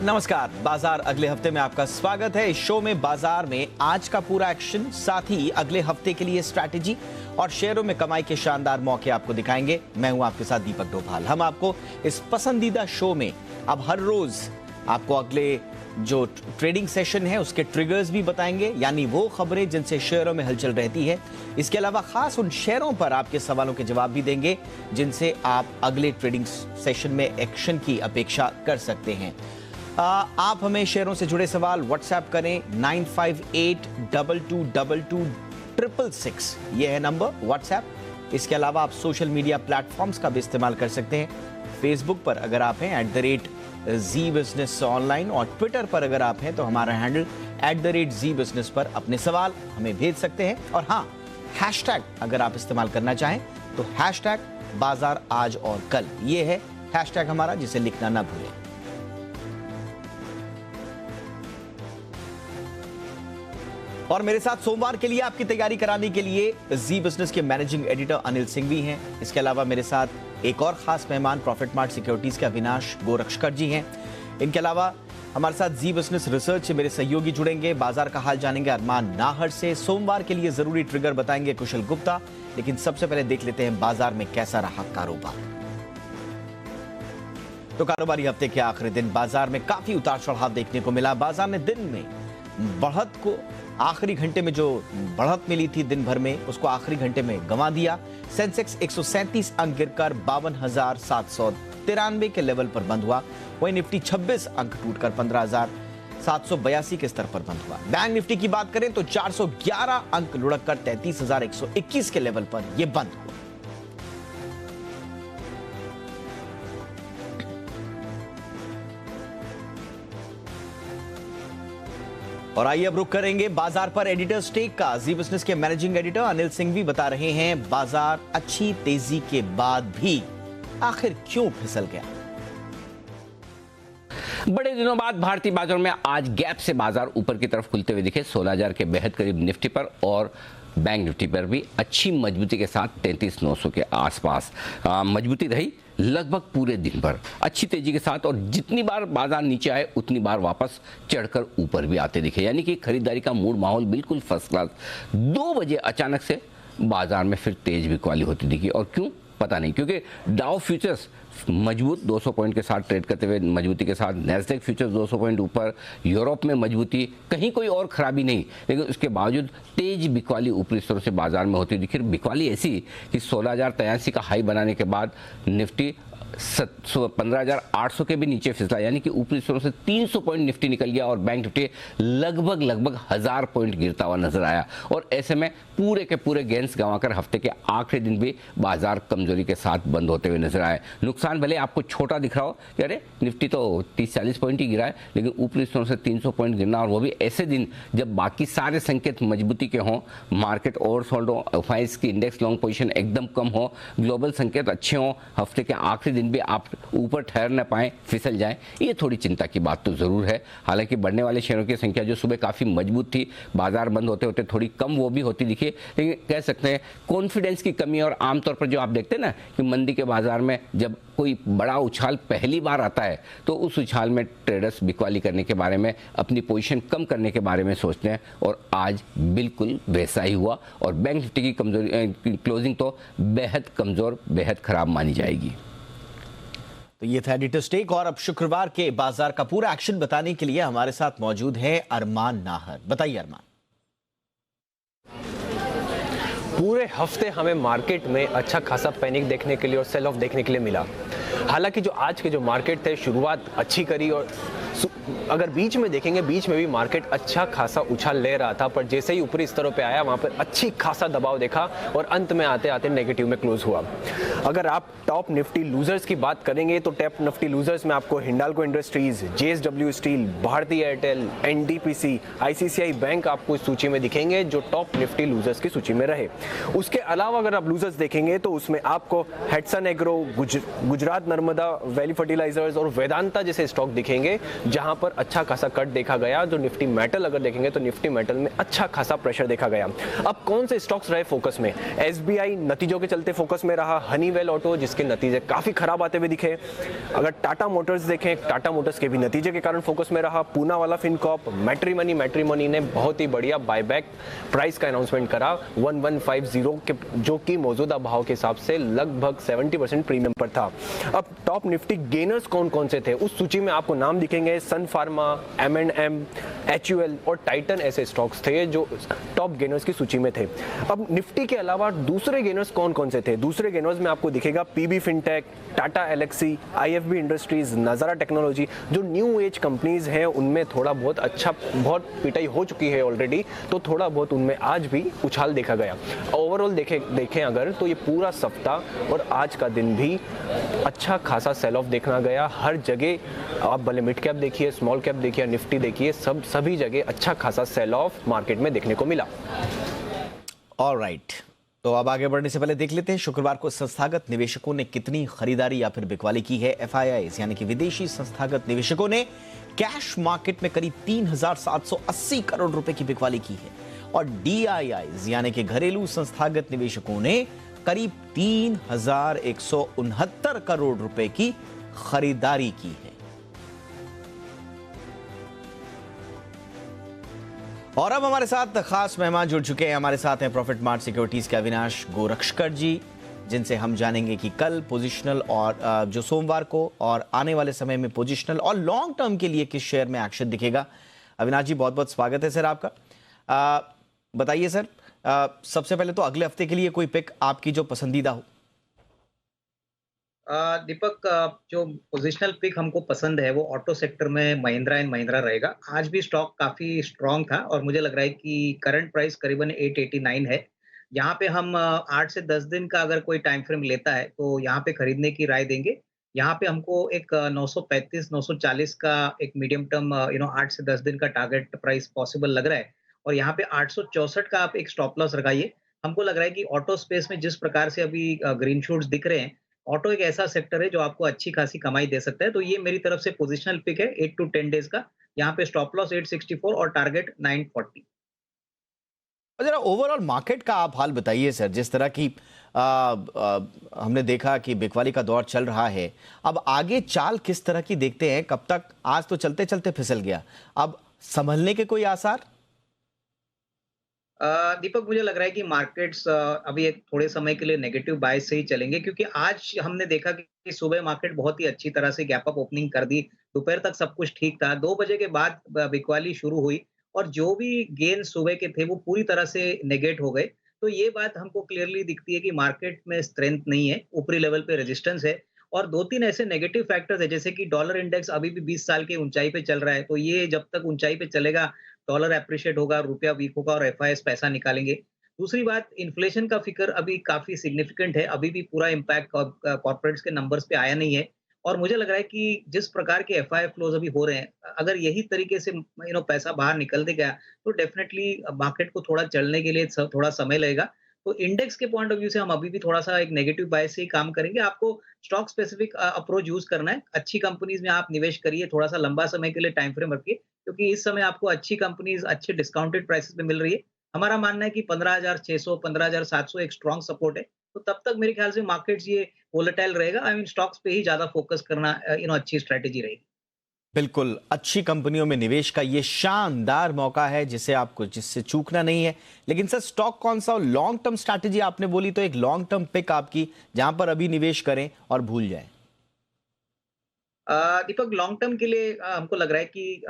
नमस्कार, बाजार अगले हफ्ते में आपका स्वागत है। इस शो में बाजार में आज का पूरा एक्शन, साथ ही अगले हफ्ते के लिए स्ट्रैटेजी और शेयरों में कमाई के शानदार मौके आपको दिखाएंगे। मैं हूं आपके साथ दीपक डोभाल। हम आपको इस पसंदीदा शो में अब हर रोज आपको अगले जो ट्रेडिंग सेशन है उसके ट्रिगर्स भी बताएंगे, यानी वो खबरें जिनसे शेयरों में हलचल रहती है। इसके अलावा खास उन शेयरों पर आपके सवालों के जवाब भी देंगे जिनसे आप अगले ट्रेडिंग सेशन में एक्शन की अपेक्षा कर सकते हैं। आप हमें शेयरों से जुड़े सवाल व्हाट्सएप करें 9582226666। यह है नंबर व्हाट्सएप। इसके अलावा आप सोशल मीडिया प्लेटफॉर्म्स का भी इस्तेमाल कर सकते हैं। फेसबुक पर अगर आप हैं @ZBusiness ऑनलाइन और ट्विटर पर अगर आप हैं तो हमारा हैंडल @ZBusiness पर अपने सवाल हमें भेज सकते हैं। और हाँ, हैशटैग अगर आप इस्तेमाल करना चाहें तो हैशटैग बाजार आज और कल, ये है हैशटैग हमारा, जिसे लिखना ना भूलें। और मेरे साथ सोमवार के लिए आपकी तैयारी कराने के लिए जी बिजनेस के मैनेजिंग एडिटर अनिल सिंह भी हैं। इसके अलावा मेरे साथ एक और खास मेहमान प्रॉफिट मार्ट सिक्योरिटीज के अविनाश गोरक्षकर जी हैं। इनके अलावा हमारे साथ जी बिजनेस रिसर्च से मेरे सहयोगी जुड़ेंगे। बाजार का हाल जानेंगे अरमान नाहर से। सोमवार के लिए जरूरी ट्रिगर बताएंगे कुशल गुप्ता। लेकिन सबसे पहले देख लेते हैं बाजार में कैसा रहा कारोबार। तो कारोबारी हफ्ते के आखिरी दिन बाजार में काफी उतार चढ़ाव देखने को मिला। बाजार ने दिन में बढ़त को, आखिरी घंटे में जो बढ़त मिली थी दिन भर में, उसको आखिरी घंटे में गंवा दिया। सेंसेक्स 137 अंक गिरकर 52,793 के लेवल पर बंद हुआ। वहीं निफ्टी 26 अंक टूटकर 15,782 के स्तर पर बंद हुआ। बैंक निफ्टी की बात करें तो 411 अंक लुढ़ककर 33,121 के लेवल पर यह बंद हुआ। और आइए अब रुक करेंगे बाजार पर एडिटर स्टेक का। जी बिजनेस के मैनेजिंग एडिटर अनिल सिंह भी बता रहे हैं बाजार अच्छी तेजी के बाद भी आखिर क्यों फिसल गया। बड़े दिनों बाद भारतीय बाजार में आज गैप से बाजार ऊपर की तरफ खुलते हुए दिखे। 16,000 के बेहद करीब निफ्टी पर और बैंक निफ्टी पर भी अच्छी मजबूती के साथ 33,900 के आसपास मजबूती रही लगभग पूरे दिन भर, अच्छी तेजी के साथ। और जितनी बार बाजार नीचे आए उतनी बार वापस चढ़कर ऊपर भी आते दिखे, यानी कि खरीदारी का मूड माहौल बिल्कुल फर्स्ट क्लास। 2 बजे अचानक से बाजार में फिर तेज बिकवाली होती दिखी, और क्यों पता नहीं, क्योंकि डाउ फ्यूचर्स मजबूत 200 पॉइंट के साथ ट्रेड करते हुए मजबूती के साथ, नैस्डैक फ्यूचर्स 200 पॉइंट ऊपर, यूरोप में मजबूती, कहीं कोई और खराबी नहीं, लेकिन उसके बावजूद तेज बिकवाली ऊपरी स्तरों से बाजार में होती दिखी। बिकवाली ऐसी कि 16,083 का हाई बनाने के बाद निफ्टी 15,800 के भी नीचे फिसला, यानी कि ऊपरी स्तरों से 300 पॉइंट निफ्टी निकल गया और बैंक निफ्टी लगभग 1000 पॉइंट गिरता हुआ नजर आया। और ऐसे में पूरे के पूरे गेंस गंवाकर हफ्ते के आखिरी दिन भी बाजार कमजोरी के साथ बंद होते हुए नजर आए। नुकसान भले आपको छोटा दिख रहा हो कि अरे निफ्टी तो 30-40 पॉइंट ही गिरा है, लेकिन ऊपरी स्तरों से 300 पॉइंट गिरना, और वो भी ऐसे दिन जब बाकी सारे संकेत मजबूती के हों, मार्केट ओवरसोल्ड हो, एफआईआईज की इंडेक्स लॉन्ग पोजीशन एकदम कम हो, ग्लोबल संकेत अच्छे हों, हफ्ते के आखिरी दिन भी आप ऊपर ठहर न पाए, फिसल जाएं, ये थोड़ी चिंता की बात तो जरूर है। हालांकि बढ़ने वाले शेयरों की संख्या जो सुबह काफी मजबूत थी, बाजार बंद होते होते थोड़ी कम वो भी होती दिखी, लेकिन कह सकते हैं कॉन्फिडेंस की कमी। और आमतौर पर जो आप देखते हैं ना कि मंदी के बाजार में जब कोई बड़ा उछाल पहली बार आता है तो उस उछाल में ट्रेडर्स बिकवाली करने के बारे में, अपनी पोजीशन कम करने के बारे में सोचते हैं, और आज बिल्कुल वैसा ही हुआ। और बैंक निफ्टी की कमजोरी क्लोजिंग तो बेहद कमजोर, बेहद खराब मानी जाएगी। तो ये था एडिटर स्टेक। और अब शुक्रवार के बाजार का पूरा एक्शन बताने के लिए हमारे साथ मौजूद है अरमान नाहर। बताइए अरमान। पूरे हफ्ते हमें मार्केट में अच्छा खासा पैनिक देखने के लिए और सेल ऑफ देखने के लिए मिला। हालांकि जो आज के जो मार्केट थे, शुरुआत अच्छी करी, और अगर बीच में देखेंगे, बीच में भी मार्केट अच्छा खासा उछाल ले रहा था, पर जैसे ही ऊपरी स्तरों पे आया वहां पर अच्छी खासा दबाव देखा और अंत में आते आते नेगेटिव में क्लोज हुआ। अगर आप टॉप निफ्टी लूजर्स की बात करेंगे तो टॉप निफ्टी लूजर्स में आपको Hindalco industries, JSW steel, Bharti Airtel, NTPC, ICICI bank आपको इस सूची में दिखेंगे जो टॉप निफ्टी लूजर्स की सूची में रहे। उसके अलावा अगर आप लूजर्स देखेंगे तो उसमें आपको हेटसन एग्रो, गुजरात नर्मदा, वैली फर्टिलाइजर्स और वेदांता जैसे स्टॉक दिखेंगे, जहां पर अच्छा खासा कट देखा गया। जो निफ्टी मेटल अगर देखेंगे तो निफ्टी मेटल में अच्छा खासा प्रेशर देखा गया। अब कौन से स्टॉक्स रहे फोकस में? एसबीआई नतीजों के चलते फोकस में रहा, हनीवेल ऑटो जिसके नतीजे काफी खराब आते हुए दिखे। अगर टाटा मोटर्स देखें, टाटा मोटर्स के भी नतीजे के कारण फोकस में रहा। पूना वाला फिनकॉर्प, मैट्रिमनी ने बहुत ही बढ़िया बायबैक प्राइस का अनाउंसमेंट करा 1150 के, जो कि मौजूदा भाव के हिसाब से लगभग 70% प्रीमियम पर था। अब टॉप निफ्टी गेनर्स कौन कौन से थे उस सूची में आपको नाम दिखेंगे। सन फार्मा, M&M, HUL और टाइटन ऐसे स्टॉक्स थे जो टॉप गेनर्स की सूची में थे। अब निफ्टी के अलावा दूसरे गेनर्स कौन कौन से थे? दूसरे गेनर्स में आपको दिखेगा PB fintech, Tata Elxsi, IFB industries, Nazara technology. जो न्यू एज कंपनीज हैं उनमें थोड़ा बहुत बहुत पिटाई हो चुकी है ऑलरेडी, तो थोड़ा बहुत उनमें आज भी उछाल देखा गया। ओवरऑल देखें अगर तो ये पूरा सप्ताह और आज का दिन भी अच्छा खासा सेल ऑफ देखना गया। हर जगह आप भले मिड कैप देखिए, स्मॉल कैप देखिए, निफ्टी देखिए, सभी जगह अच्छा खासा सेल ऑफ मार्केट में देखने को मिला। ऑलराइट, तो अब आगे बढ़ने से पहले देख लेते हैं शुक्रवार को संस्थागत निवेशकों ने कितनी खरीदारी या फिर बिकवाली की है। FIIs यानी कि विदेशी संस्थागत निवेशकों ने कैश मार्केट में करीब 3,780 करोड़ रुपए की बिकवाली की है और DIIs यानी कि घरेलू संस्थागत निवेशकों ने करीब 3,169 करोड़ रुपए की खरीदारी की है। और अब हमारे साथ खास मेहमान जुड़ चुके हैं। हमारे साथ हैं प्रॉफिट मार्ट सिक्योरिटीज के अविनाश गोरक्षकर जी, जिनसे हम जानेंगे कि कल पोजिशनल और जो सोमवार को और आने वाले समय में पोजिशनल और लॉन्ग टर्म के लिए किस शेयर में एक्शन दिखेगा। अविनाश जी, बहुत बहुत स्वागत है सर आपका। बताइए सर, सबसे पहले तो अगले हफ्ते के लिए कोई पिक आपकी जो पसंदीदा हो। दीपक, जो पोजिशनल पिक हमको पसंद है वो ऑटो सेक्टर में महिंद्रा एंड महिंद्रा रहेगा। आज भी स्टॉक काफी स्ट्रांग था और मुझे लग रहा है कि करंट प्राइस करीबन 889 है। यहाँ पे हम 8 से 10 दिन का अगर कोई टाइम फ्रेम लेता है तो यहाँ पे खरीदने की राय देंगे। यहाँ पे हमको एक 935 940 का एक मीडियम टर्म 8 से 10 दिन का टारगेट प्राइस पॉसिबल लग रहा है और यहाँ पे 864 का आप एक स्टॉप लॉस लगाइए। हमको लग रहा है कि ऑटो स्पेस में जिस प्रकार से अभी ग्रीन शूट्स दिख रहे हैं, ऑटो एक ऐसा सेक्टर है जो आपको अच्छी खासी कमाई दे सकता है। तो ये मेरी तरफ से पोजिशनल पिक है 8 to 10 डेज का। यहाँ पे स्टॉप लॉस 864 और टारगेट 940। जरा ओवरऑल मार्केट का आप हाल बताइए सर। जिस तरह की हमने देखा कि बिकवाली का दौर चल रहा है, अब आगे चाल किस तरह की देखते हैं? कब तक, आज तो चलते चलते फिसल गया, अब संभलने के कोई आसार? दीपक, मुझे लग रहा है कि मार्केट्स अभी एक थोड़े समय के लिए नेगेटिव बायस से ही चलेंगे, क्योंकि आज हमने देखा कि सुबह मार्केट बहुत ही अच्छी तरह से गैप अप ओपनिंग कर दी। दोपहर तक सब कुछ ठीक था। 2 बजे के बाद बिकवाली शुरू हुई और जो भी गेन सुबह के थे वो पूरी तरह से नेगेट हो गए। तो ये बात हमको क्लियरली दिखती है कि मार्केट में स्ट्रेंथ नहीं है, ऊपरी लेवल पे रेजिस्टेंस है और 2-3 ऐसे नेगेटिव फैक्टर्स है, जैसे कि डॉलर इंडेक्स अभी भी 20 साल की ऊंचाई पे चल रहा है। तो ये जब तक ऊंचाई पे चलेगा, डॉलर एप्रिशिएट होगा, रुपया वीक होगा और FIs पैसा निकालेंगे। दूसरी बात, इन्फ्लेशन का फिकर अभी काफी सिग्निफिकेंट है। अभी भी पूरा इम्पैक्ट कॉर्पोरेट्स के नंबर्स पे आया नहीं है और मुझे लग रहा है कि जिस प्रकार के FI फ्लोज अभी हो रहे हैं, अगर यही तरीके से पैसा बाहर निकलते गया तो डेफिनेटली मार्केट को थोड़ा चलने के लिए थोड़ा समय लगेगा। तो इंडेक्स के पॉइंट ऑफ व्यू से हम अभी भी थोड़ा सा एक नेगेटिव बायस से ही काम करेंगे। आपको स्टॉक स्पेसिफिक अप्रोच यूज करना है। अच्छी कंपनीज में आप निवेश करिए, थोड़ा सा लंबा समय के लिए टाइम फ्रेम रखिए, क्योंकि इस समय आपको अच्छी कंपनीज अच्छे डिस्काउंटेड प्राइसेस पे मिल रही है। हमारा मानना है कि 15,600 15,700 एक स्ट्रॉन्ग सपोर्ट है। तो तब तक मेरे ख्याल से मार्केट्स ये वोलेटाइल रहेगा। आई मीन स्टॉक्स पे ही ज्यादा फोकस करना अच्छी स्ट्रेटेजी रहेगी। बिल्कुल, अच्छी कंपनियों में निवेश का ये शानदार मौका है जिससे चूकना नहीं है। लेकिन सर, स्टॉक कौन सा? लॉन्ग टर्म स्ट्रैटेजी आपने बोली, तो एक लॉन्ग टर्म पिक आपकी जहां पर अभी निवेश करें और भूल जाएं। दीपक, लॉन्ग टर्म के लिए हमको लग रहा है कि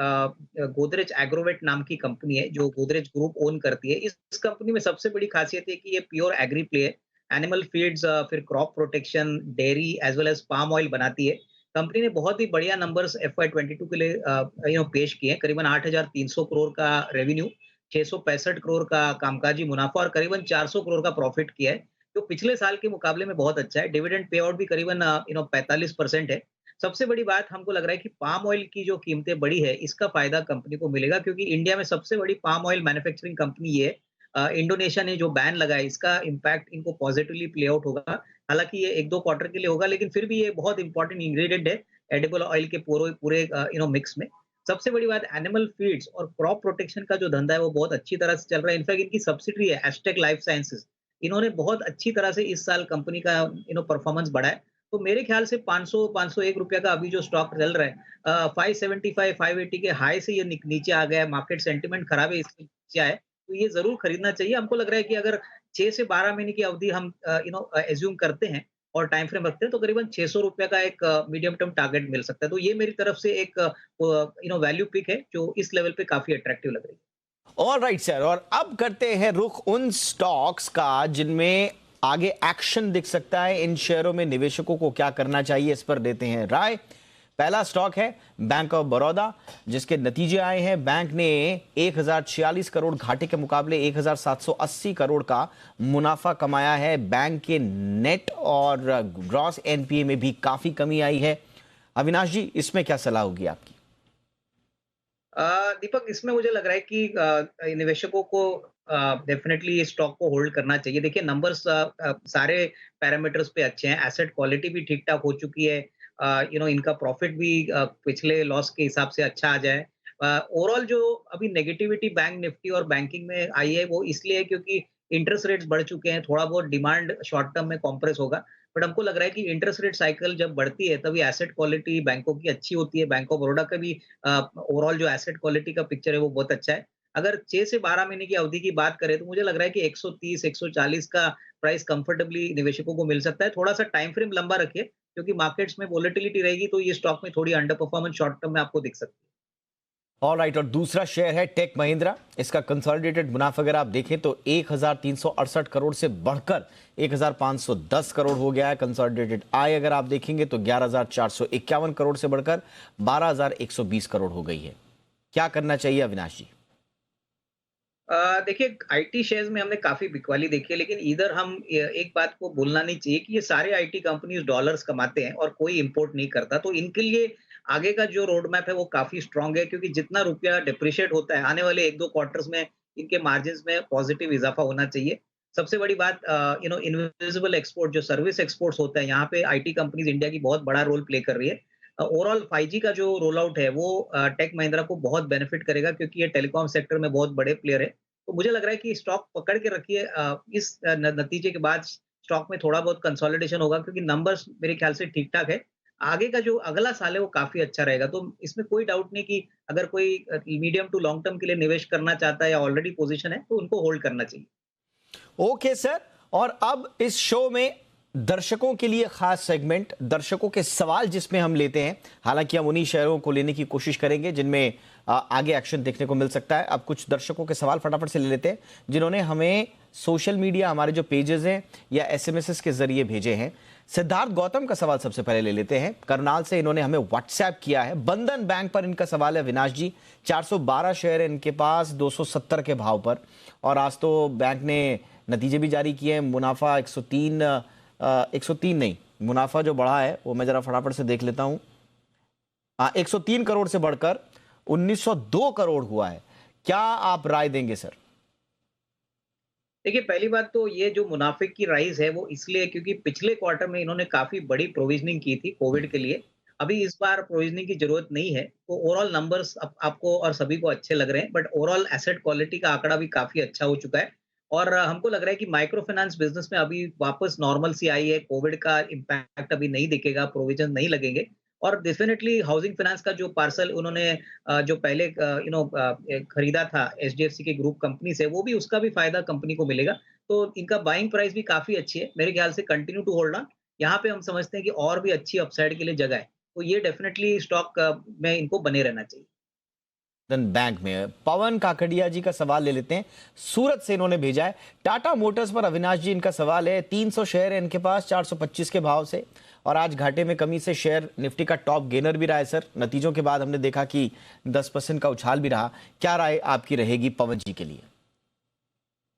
गोदरेज एग्रोवेट नाम की कंपनी है जो गोदरेज ग्रुप ओन करती है। इस कंपनी में सबसे बड़ी खासियत है कि ये प्योर एग्री प्ले है। एनिमल फीड्स, फिर crop protection, dairy as well as palm oil बनाती है। कंपनी ने बहुत ही बढ़िया नंबर्स FY22 के लिए पेश किए हैं। करीबन 8,300 करोड़ का रेवेन्यू, 665 करोड़ का कामकाजी मुनाफा और करीबन 400 करोड़ का प्रॉफिट किया है, जो पिछले साल के मुकाबले में बहुत अच्छा है। डिविडेंड पे आउट भी करीबन 45% है। सबसे बड़ी बात हमको लग रहा है कि पाम ऑयल की जो कीमतें बढ़ी है, इसका फायदा कंपनी को मिलेगा, क्योंकि इंडिया में सबसे बड़ी पाम ऑयल मैन्युफैक्चरिंग कंपनी ये है। इंडोनेशिया ने जो बैन लगाया, इसका इम्पैक्ट इनको पॉजिटिवली प्ले आउट होगा। हालांकि ये 1-2 क्वार्टर के लिए होगा, लेकिन फिर भी ये बहुत इंपॉर्टेंट इंग्रेडिएंट है एडिबल ऑयल के पूरे मिक्स में। सबसे बड़ी बात एनिमल फीड्स और क्रॉप प्रोटेक्शन का जो धंधा है वो बहुत अच्छी तरह से चल रहा है। इनफैक्ट इनकी सब्सिडी है एस्टेक लाइफ साइंसेज। इन्होंने बहुत अच्छी तरह से इस साल कंपनी का परफॉर्मेंस बढ़ा है। तो मेरे ख्याल से 500 501 रुपए का अभी जो स्टॉक चल रहा है 575 580 के हाई से ये नीचे आ गया है। मार्केट सेंटीमेंट खराब है इसके नीचे आया है। तो ये जरूर खरीदना चाहिए। हमको लग रहा है कि अगर 6 से 12 महीने की अवधि हम एज्यूम करते हैं और टाइम फ्रेम रखते हैं तो करीबन 600 रुपए का एक मीडियम टर्म टारगेट मिल सकता है। तो ये मेरी तरफ से एक वैल्यू पिक है जो इस लेवल पे काफी अट्रैक्टिव लग रही है। ऑल राइट सर, और अब करते हैं रुख उन स्टॉक्स का जिनमें आगे एक्शन दिख सकता है। इन शेयरों में निवेशकों को क्या करना चाहिए, इस पर देते हैं राय। पहला स्टॉक है बैंक ऑफ बड़ौदा, जिसके नतीजे आए हैं। बैंक ने 1046 करोड़ घाटे के मुकाबले 1780 करोड़ का मुनाफा कमाया है। बैंक के नेट और ग्रॉस एनपीए में भी काफी कमी आई है। अविनाश जी, इसमें क्या सलाह होगी आपकी? दीपक, इसमें मुझे लग रहा है कि निवेशकों को डेफिनेटली इस स्टॉक को होल्ड करना चाहिए। देखिए नंबर्स सारे पैरामीटर्स पे अच्छे हैं, एसेट क्वालिटी भी ठीक ठाक हो चुकी है। इनका प्रॉफिट भी पिछले लॉस के हिसाब से अच्छा आ जाए। ओवरऑल जो अभी नेगेटिविटी बैंक निफ्टी और बैंकिंग में आई है वो इसलिए है क्योंकि इंटरेस्ट रेट्स बढ़ चुके हैं। थोड़ा बहुत डिमांड शॉर्ट टर्म में कॉम्प्रेस होगा, बट हमको लग रहा है कि इंटरेस्ट रेट साइकिल जब बढ़ती है तभी एसेट क्वालिटी बैंकों की अच्छी होती है। बैंक ऑफ बड़ौदा का भी ओवरऑल जो एसेट क्वालिटी का पिक्चर है वो बहुत अच्छा है। अगर 6 से 12 महीने की अवधि की बात करें तो मुझे लग रहा है कि 130 140 का प्राइस कंफर्टेबली निवेशकों को मिल सकता है। थोड़ा सा टाइम फ्रेम लंबा रखिए क्योंकि मार्केट्स में वोलेटिलिटी रहेगी तो ये स्टॉक में थोड़ी अंडर परफॉर्मेंस शॉर्ट टर्म में आपको दिख सकती है। ऑल राइट, और दूसरा शेयर है टेक महिंद्रा। इसका कंसोलिडेटेड मुनाफा अगर आप देखें तो 1368 करोड़ से बढ़कर 1510 करोड़ हो गया है। कंसोलिडेटेड आय अगर आप देखेंगे तो 11451 करोड़ से बढ़कर 12120 करोड़ हो गई है। क्या करना चाहिए अविनाश जी? देखिए आईटी शेयर्स में हमने काफी बिकवाली देखी है, लेकिन इधर हम एक बात को भूलना नहीं चाहिए कि ये सारे आईटी कंपनीज डॉलर्स कमाते हैं और कोई इंपोर्ट नहीं करता। तो इनके लिए आगे का जो रोड मैप है वो काफी स्ट्रांग है क्योंकि जितना रुपया डिप्रिशिएट होता है आने वाले 1-2 क्वार्टर्स में इनके मार्जिन में पॉजिटिव इजाफा होना चाहिए। सबसे बड़ी बात इनविजिबल एक्सपोर्ट जो सर्विस एक्सपोर्ट्स होता है यहाँ पे आईटी कंपनीज इंडिया की बहुत बड़ा रोल प्ले कर रही है। ओवरऑल 5G का जो रोल आउट है वो टेक महिंद्रा को बहुत बेनिफिट करेगा क्योंकि ये टेलीकॉम सेक्टर में बहुत बड़े प्लेयर है। तो मुझे लग रहा है कि स्टॉक पकड़ के रखिए। इस नतीजे के बाद स्टॉक में थोड़ा बहुत कंसोलिडेशन होगा क्योंकि नंबर्स मेरे ख्याल से ठीक ठाक है। आगे का जो अगला साल है वो काफी अच्छा रहेगा। तो इसमें कोई डाउट नहीं कि अगर कोई मीडियम टू लॉन्ग टर्म के लिए निवेश करना चाहता है या ऑलरेडी पोजीशन है तो उनको होल्ड करना चाहिए। ओके सर, और अब इस शो में दर्शकों के लिए खास सेगमेंट, दर्शकों के सवाल जिसमें हम लेते हैं। हालांकि हम उन्हीं शेयरों को लेने की कोशिश करेंगे जिनमें आगे एक्शन देखने को मिल सकता है। अब कुछ दर्शकों के सवाल फटाफट से ले लेते हैं जिन्होंने हमें सोशल मीडिया, हमारे जो पेजेस हैं या एसएमएस के जरिए भेजे हैं। सिद्धार्थ गौतम का सवाल सबसे पहले ले लेते हैं। करनाल से इन्होंने हमें व्हाट्सएप किया है। बंधन बैंक पर इनका सवाल है। विनाश जी, 412 शेयर है इनके पास 270 के भाव पर, और आज तो बैंक ने नतीजे भी जारी किए हैं। मुनाफा 103 नहीं, मुनाफा जो बढ़ा है वो मैं जरा फटाफट से देख लेता हूं। 103 करोड़ से बढ़कर 1902 करोड़ हुआ है। क्या आप राय देंगे सर? देखिए पहली बात तो ये जो मुनाफे की राइज है वो इसलिए क्योंकि पिछले क्वार्टर में इन्होंने काफी बड़ी प्रोविजनिंग की थी कोविड के लिए। अभी इस बार प्रोविजनिंग की जरूरत नहीं है तो ओवरऑल नंबर्स आपको और सभी को अच्छे लग रहे हैं। बट ओवरऑल एसेट क्वालिटी का आंकड़ा भी काफी अच्छा हो चुका है और हमको लग रहा है कि माइक्रो फाइनेंस बिजनेस में अभी वापस नॉर्मल सी आई है। कोविड का इम्पैक्ट अभी नहीं दिखेगा, प्रोविजन नहीं लगेंगे और डेफिनेटली हाउसिंग फाइनेंस का जो पार्सल उन्होंने जो पहले खरीदा था एचडीएफसी के ग्रुप कंपनी से, वो भी उसका भी फायदा कंपनी को मिलेगा। तो इनका बाइंग प्राइस भी काफी अच्छी है। मेरे ख्याल से कंटिन्यू टू होल्ड ऑन। यहाँ पे हम समझते हैं कि और भी अच्छी अपसाइड के लिए जगह है, तो ये डेफिनेटली स्टॉक में इनको बने रहना चाहिए। बैंक में पवन काकड़िया जी का सवाल ले लेते हैं। सूरत से इन्होंने भेजा है। टाटा मोटर्स पर अविनाश जी इनका सवाल है। 300 शेयर है इनके पास 425 के भाव से, और आज घाटे में कमी से शेयर निफ्टी का टॉप गेनर भी रहा है सर। नतीजों के बाद हमने देखा कि 10% का उछाल भी रहा। क्या राय आपकी रहेगी पवन जी के लिए?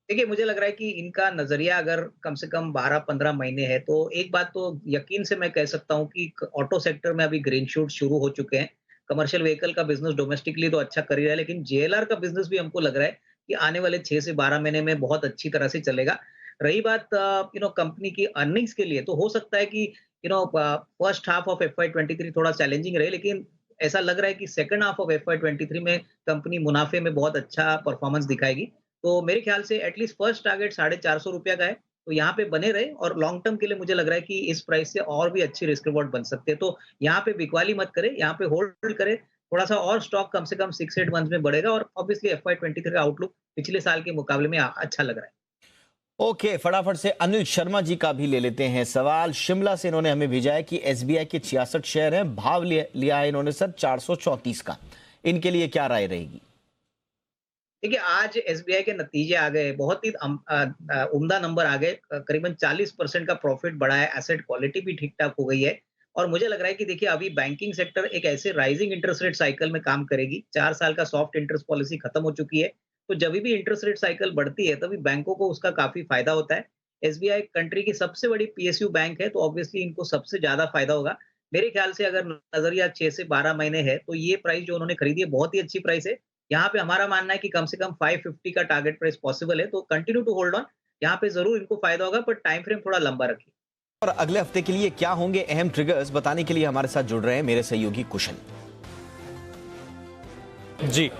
देखिए मुझे लग रहा है कि इनका नजरिया अगर कम से कम 12-15 महीने है तो एक बात तो यकीन से मैं कह सकता हूं कि ऑटो सेक्टर में अभी ग्रीन शूट शुरू हो चुके हैं। कमर्शियल व्हीकल का बिजनेस डोमेस्टिकली तो अच्छा कर ही रहा है, लेकिन जेएलआर का बिजनेस भी हमको लग रहा है कि आने वाले 6 से 12 महीने में बहुत अच्छी तरह से चलेगा। रही बात कंपनी की अर्निंग्स के लिए, तो हो सकता है कि फर्स्ट हाफ ऑफ FY23 थोड़ा चैलेंजिंग रहे, लेकिन ऐसा लग रहा है कि सेकंड हाफ ऑफ FY23 में कंपनी मुनाफे में बहुत अच्छा परफॉर्मेंस दिखाएगी। तो मेरे ख्याल से एटलीस्ट फर्स्ट टारगेट ₹450 का है, तो यहाँ पे बने रहे और लॉन्ग टर्म के लिए मुझे लग रहा है कि इस प्राइस से और भी अच्छी रिस्क रिवॉर्ड बन सकते हैं। तो यहाँ पे बिकवाली मत करें, यहाँ पे होल्ड करें, थोड़ा-सा और स्टॉक कम से कम 6-8 मंथ्स में बढ़ेगा और ऑब्वियसली FY23 का आउटलुक पिछले साल के मुकाबले में अच्छा लग रहा है। ओके, फटाफट से अनिल शर्मा जी का भी ले लेते हैं सवाल। शिमला से इन्होंने हमें भेजा है कि SBI के 66 शेयर हैं, भाव लिया है इन्होंने सर 434 का। इनके लिए क्या राय रहेगी? देखिए, आज SBI के नतीजे आ गए, बहुत ही उम्दा नंबर आ गए, करीबन 40% का प्रॉफिट बढ़ा है, एसेट क्वालिटी भी ठीक-ठाक हो गई है और मुझे लग रहा है कि देखिए अभी बैंकिंग सेक्टर एक ऐसे राइजिंग इंटरेस्ट रेट साइकिल में काम करेगी। 4 साल का सॉफ्ट इंटरेस्ट पॉलिसी खत्म हो चुकी है, तो जब भी इंटरेस्ट रेट साइकिल बढ़ती है, तभी बैंकों को उसका काफ़ी फ़ायदा होता है। SBI कंट्री की सबसे बड़ी PSU बैंक है, तो ऑब्वियसली इनको सबसे ज़्यादा फ़ायदा होगा। मेरे ख्याल से अगर नज़रिया 6 से 12 महीने है, तो ये प्राइस जो उन्होंने खरीदी है, बहुत ही अच्छी प्राइस है। यहाँ पे हमारा मानना है कि कम से कम 550 का टारगेट प्राइस पॉसिबल है, तो कंटिन्यू टू होल्ड ऑन। यहाँ पे ज़रूर इनको फ़ायदा होगा, पर टाइम फ्रेम थोड़ा लंबा रखिए। और अगले हफ्ते के लिए क्या होंगे अहम ट्रिगर्स, बताने के लिए हमारे साथ जुड़ रहे हैं मेरे सहयोगी कुशल जी।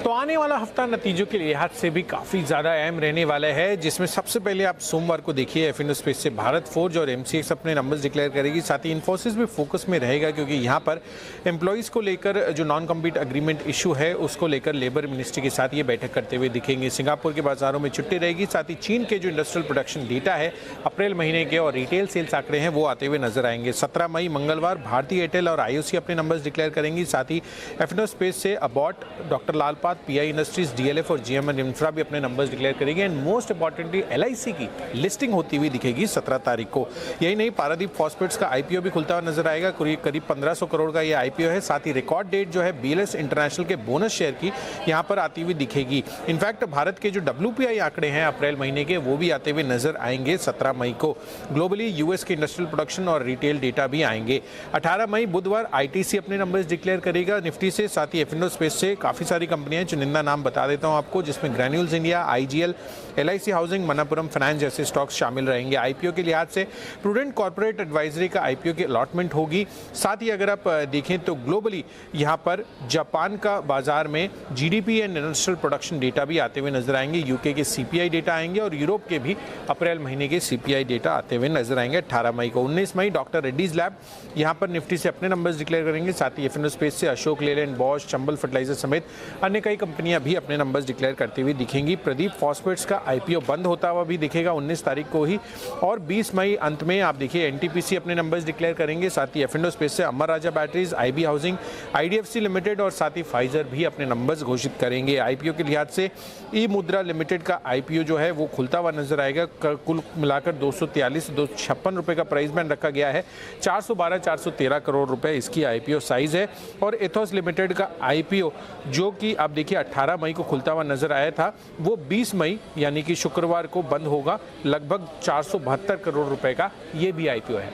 तो आने वाला हफ्ता नतीजों के लिहाज से भी काफ़ी ज़्यादा अहम रहने वाला है, जिसमें सबसे पहले आप सोमवार को देखिए F&O स्पेस से भारत फोर्ज और MCX अपने नंबर्स डिक्लेयर करेगी। साथ ही इन्फोसिस भी फोकस में रहेगा, क्योंकि यहाँ पर एम्प्लॉयज़ को लेकर जो नॉन कम्पीट अग्रीमेंट इशू है उसको लेकर लेबर मिनिस्ट्री के साथ ये बैठक करते हुए दिखेंगे। सिंगापुर के बाजारों में छुट्टी रहेगी। साथ ही चीन के जो इंडस्ट्रियल प्रोडक्शन डेटा है अप्रैल महीने के और रिटेल सेल्स आंकड़े हैं वो आते हुए नजर आएंगे। 17 मई मंगलवार भारतीय एयरटेल और IOC अपने नंबर्स डिक्लेयर करेंगी। साथ ही F&O स्पेस से Abbott, doctor Lalpath, PI industries, DLF और GMR इंफ्रा भी अपने नंबर्स डिक्लेयर करेंगे। एंड मोस्ट इंपॉर्टेंटली LIC की लिस्टिंग होती हुई दिखेगी 17 तारीख को। यही नहीं, पारादीप फॉस्फेट्स का IPO भी खुलता हुआ नजर आएगा। करीब 1500 करोड़ का ये IPO है। साथ ही रिकॉर्ड डेट जो है BLS इंटरनेशनल के बोनस शेयर की यहाँ पर आती हुई दिखेगी। इनफैक्ट भारत के जो WPI आंकड़े हैं अप्रैल महीने के वो भी आते हुए नजर आएंगे 17 मई को। ग्लोबली US के इंडस्ट्रियल प्रोडक्शन और रिटेल डेटा भी आएंगे। 18 मई बुधवार ITC अपने नंबर्स डिक्लेयर करेगा निफ्टी से। साथ ही F&O स्पेस से काफी सारी कंपनियां, चुनिंदा नाम बता देता हूं आपको, जिसमें granules India, IGL, LIC housing, Manappuram finance जैसे स्टॉक्स शामिल रहेंगे। IPO के लिहाज से प्रूडेंट कॉर्पोरेट एडवाइजरी का IPO की अलॉटमेंट होगी। साथ ही अगर आप देखें तो ग्लोबली यहाँ पर जापान का बाजार में GDP and industrial production data भी आते हुए नजर आएंगे। UK के CPI डेटा आएंगे और यूरोप के भी अप्रैल महीने के CPI डेटा आते हुए नजर आएंगे 18 मई को। 19 मई डॉक्टर रेड्डीज लैब यहाँ पर निफ्टी से अपने नंबर्स डिक्लेयर करेंगे। साथ ही F&O स्पेस से अशोक लेलैंड, बॉश, चंबल फर्टिलाइजर समेत अन्य कई कंपनियां भी अपने नंबर्स डिक्लेयर करती हुई दिखेंगी। प्रदीप फॉस्फेट्स का IPO बंद होता हुआ भी दिखेगा 19 तारीख को ही। और 20 मई अंत में आप देखिए NTPC अपने नंबर्स डिक्लेयर करेंगे। साथ ही F&O स्पेस से Amar Raja batteries, IB housing, IDFC limited और साथ ही फाइजर भी अपने नंबर्स घोषित करेंगे। IPO के लिहाज से ई मुद्रा लिमिटेड का IPO जो है वो खुलता हुआ नजर आएगा। कुल मिलाकर 243-256 रुपए का प्राइस बैंड रखा गया है। 412-413 करोड़ रुपए इसकी IPO साइज है। और एथोस लिमिटेड का IPO जो कि आप देखिए 18 मई को खुलता हुआ नजर आया था, वो 20 मई यानी कि शुक्रवार को बंद होगा। लगभग 472 करोड़ रुपए का ये भी IPO है।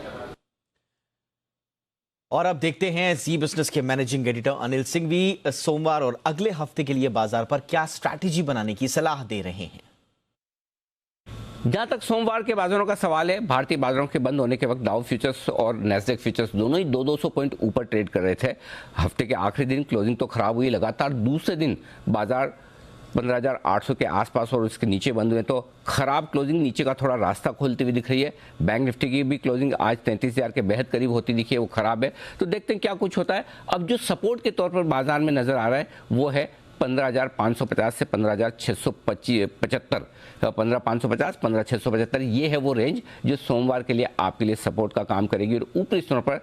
और अब देखते हैं जी बिजनेस के मैनेजिंग एडिटर अनिल सिंह भी सोमवार और अगले हफ्ते के लिए बाजार पर क्या स्ट्रैटेजी बनाने की सलाह दे रहे हैं। जहां तक सोमवार के बाजारों का सवाल है, भारतीय बाजारों के बंद होने के वक्त डाउ फ्यूचर्स और नैस्डैक फ्यूचर्स दोनों ही 200 पॉइंट ऊपर ट्रेड कर रहे थे। हफ्ते के आखिरी दिन क्लोजिंग तो खराब हुई, लगातार दूसरे दिन बाजार 15,800 के आसपास और उसके नीचे बंद हुए, तो खराब क्लोजिंग, नीचे का थोड़ा रास्ता खोलती हुई दिख रही है। बैंक निफ्टी की भी क्लोजिंग आज 33,000 के बेहद करीब होती दिखी है, वो खराब है। तो देखते हैं क्या कुछ होता है। अब जो सपोर्ट के तौर पर बाजार में नजर आ रहा है वो है 15,550 से 15,675, 15,550, 15,675, ये है वो रेंज जो सोमवार के लिए आपके लिए सपोर्ट का काम करेगी। और ऊपरी स्तरों पर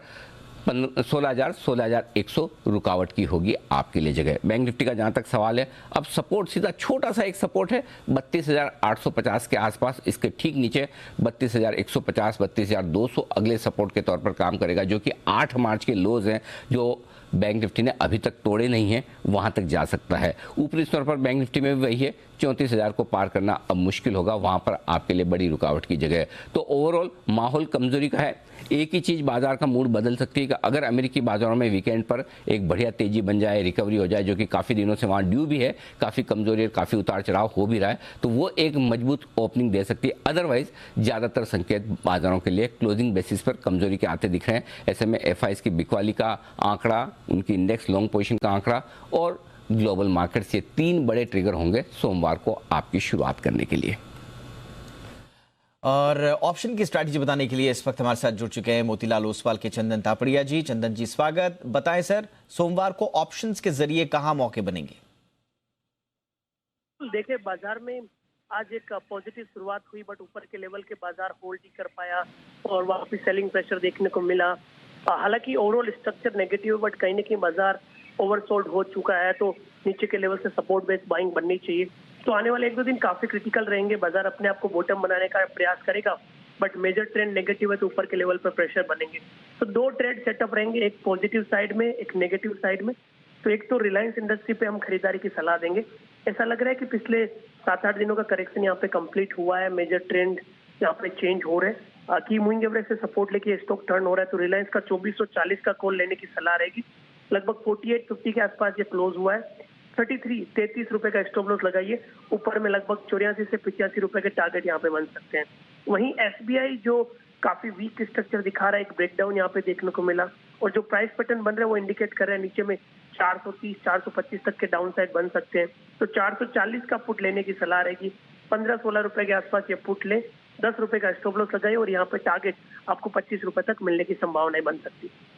16,000, 16,100 रुकावट की होगी आपके लिए जगह। बैंक निफ्टी का जहां तक सवाल है, अब सपोर्ट सीधा छोटा सा एक सपोर्ट है 32,850 के आसपास, इसके ठीक नीचे 32,150, 32,200 अगले सपोर्ट के तौर पर काम करेगा, जो कि 8 मार्च के लोज हैं जो बैंक निफ्टी ने अभी तक तोड़े नहीं हैं, वहां तक जा सकता है। ऊपरी स्तर पर बैंक निफ्टी में भी वही है 34,000 को पार करना अब मुश्किल होगा, वहां पर आपके लिए बड़ी रुकावट की जगह है। तो ओवरऑल माहौल कमजोरी का है। एक ही चीज बाजार का मूड बदल सकती है कि अगर अमेरिकी बाजारों में वीकेंड पर एक बढ़िया तेजी बन जाए, रिकवरी हो जाए, जो कि काफी दिनों से वहां ड्यू भी है, काफी कमजोरी और काफी उतार चढ़ाव हो भी रहा है, तो वो एक मजबूत ओपनिंग दे सकती है। अदरवाइज ज्यादातर संकेत बाजारों के लिए क्लोजिंग बेसिस पर कमजोरी के आते दिख रहे हैं। ऐसे में एफआईज की बिकवाली का आंकड़ा, उनकी इंडेक्स लॉन्ग पोजीशन का आंकड़ा और ग्लोबल मार्केट्स, ये 3 बड़े ट्रिगर होंगे सोमवार को आपकी शुरुआत करने के लिए। और ऑप्शन की स्ट्रैटेजी बताने के लिए इस वक्त हमारे साथ जुड़ चुके हैं मोतीलाल ओसवाल के चंदन तापड़िया जी। चंदन जी स्वागत। बताएं सर, सोमवार को ऑप्शंस के जरिए कहां मौके बनेंगे? देखिए, बाजार में आज एक पॉजिटिव शुरुआत हुई, बट ऊपर के लेवल के बाजार होल्ड ही कर पाया और वापस सेलिंग प्रेशर देखने को मिला। हालांकि ओवरऑल स्ट्रक्चर नेगेटिव, बट कहीं ना कहीं बाजार ओवरसोल्ड हो चुका है, तो नीचे के लेवल से सपोर्ट बेस्ड बाइंग बननी चाहिए। तो आने वाले 1-2 दिन काफी क्रिटिकल रहेंगे। बाजार अपने आप को बॉटम बनाने का प्रयास करेगा, बट मेजर ट्रेंड नेगेटिव है तो ऊपर के लेवल पर प्रेशर बनेंगे। तो 2 ट्रेड सेटअप रहेंगे, एक पॉजिटिव साइड में, एक नेगेटिव साइड में। तो एक तो रिलायंस इंडस्ट्री पे हम खरीदारी की सलाह देंगे। ऐसा लग रहा है कि पिछले 7-8 दिनों का करेक्शन यहाँ पे कंप्लीट हुआ है, मेजर ट्रेंड यहाँ पे चेंज हो रहे हैं। की मूविंग एवरेज से सपोर्ट लेके स्टॉक टर्न हो रहा है, तो रिलायंस का 2440 का कॉल लेने की सलाह रहेगी। लगभग 4850 के आसपास ये क्लोज हुआ है। 33 रुपए का स्टॉप लॉस लगाइए। ऊपर में लगभग 84 से 85 रुपए के टारगेट यहाँ पे बन सकते हैं। वहीं एसबीआई जो काफी वीक स्ट्रक्चर दिखा रहा है, एक ब्रेकडाउन यहाँ पे देखने को मिला, और जो प्राइस पैटर्न बन रहे हैं वो इंडिकेट कर रहे हैं नीचे में 430-425 तक के डाउन साइड बन सकते हैं। तो 440 का पुट लेने की सलाह रहेगी। 15-16 रुपए के आसपास ये पुट ले, 10 रुपए का स्टॉप लॉस लगाइए और यहाँ पे टारगेट आपको 25 रुपए तक मिलने की संभावनाएं बन सकती है।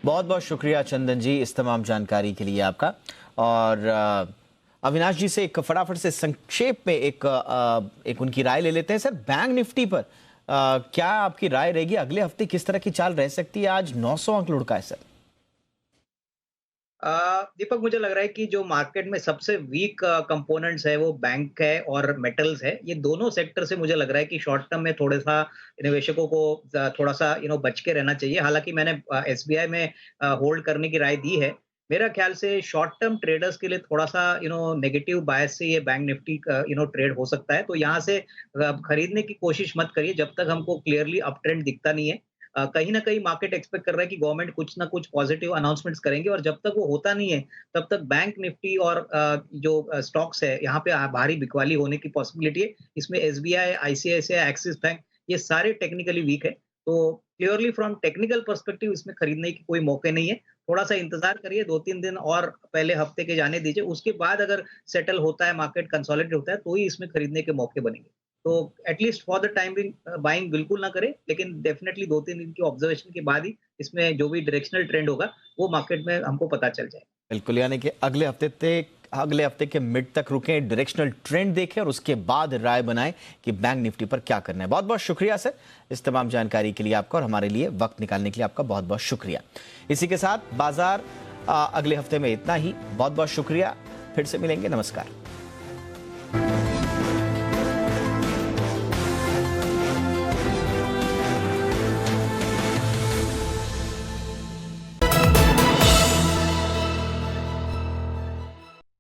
बहुत बहुत शुक्रिया चंदन जी इस तमाम जानकारी के लिए आपका। और अविनाश जी से एक फटाफट से संक्षेप में एक उनकी राय ले लेते हैं। सर, बैंक निफ्टी पर क्या आपकी राय रहेगी? अगले हफ्ते किस तरह की चाल रह सकती है? आज 900 अंक लुढ़का है सर। दीपक, मुझे लग रहा है कि जो मार्केट में सबसे वीक कंपोनेंट्स है वो बैंक है और मेटल्स है। ये दोनों सेक्टर से मुझे लग रहा है कि शॉर्ट टर्म में थोड़ा सा निवेशकों को थोड़ा सा बच के रहना चाहिए। हालांकि मैंने एसबीआई में होल्ड करने की राय दी है। मेरा ख्याल से शॉर्ट टर्म ट्रेडर्स के लिए थोड़ा सा नेगेटिव बायस से ये बैंक निफ्टी ट्रेड हो सकता है। तो यहाँ से खरीदने की कोशिश मत करिए जब तक हमको क्लियरली अप ट्रेंड दिखता नहीं है। कहीं ना कहीं मार्केट एक्सपेक्ट कर रहा है कि गवर्नमेंट कुछ ना कुछ पॉजिटिव अनाउंसमेंट्स करेंगे, और जब तक वो होता नहीं है तब तक बैंक निफ्टी और जो स्टॉक्स है यहाँ पे भारी बिकवाली होने की पॉसिबिलिटी है। इसमें एसबीआई, आईसीआईसीआई, एक्सिस बैंक, ये सारे टेक्निकली वीक है। तो क्लियरली फ्रॉम टेक्निकल पर्सपेक्टिव इसमें खरीदने की कोई मौके नहीं है। थोड़ा सा इंतजार करिए, 2-3 दिन और पहले हफ्ते के जाने दीजिए। उसके बाद अगर सेटल होता है, मार्केट कंसोलिडेट होता है, तो ही इसमें खरीदने के मौके बनेंगे। तो at least for the time buying बिल्कुल ना करें, लेकिन डेफिनेटली 2-3 दिन की ऑब्जर्वेशन के बाद ही इसमें जो भी डायरेक्शनल ट्रेंड होगा वो मार्केट में हमको पता चल जाए। बिल्कुल, यानी कि अगले हफ्ते के मिड तक रुकें, डायरेक्शनल ट्रेंड देखें और उसके बाद राय बनाएं कि बैंक निफ्टी पर क्या करना है। बहुत बहुत शुक्रिया सर इस तमाम जानकारी के लिए आपका, और हमारे लिए वक्त निकालने के लिए आपका बहुत बहुत शुक्रिया। इसी के साथ बाजार अगले हफ्ते में इतना ही। बहुत बहुत शुक्रिया, फिर से मिलेंगे। नमस्कार।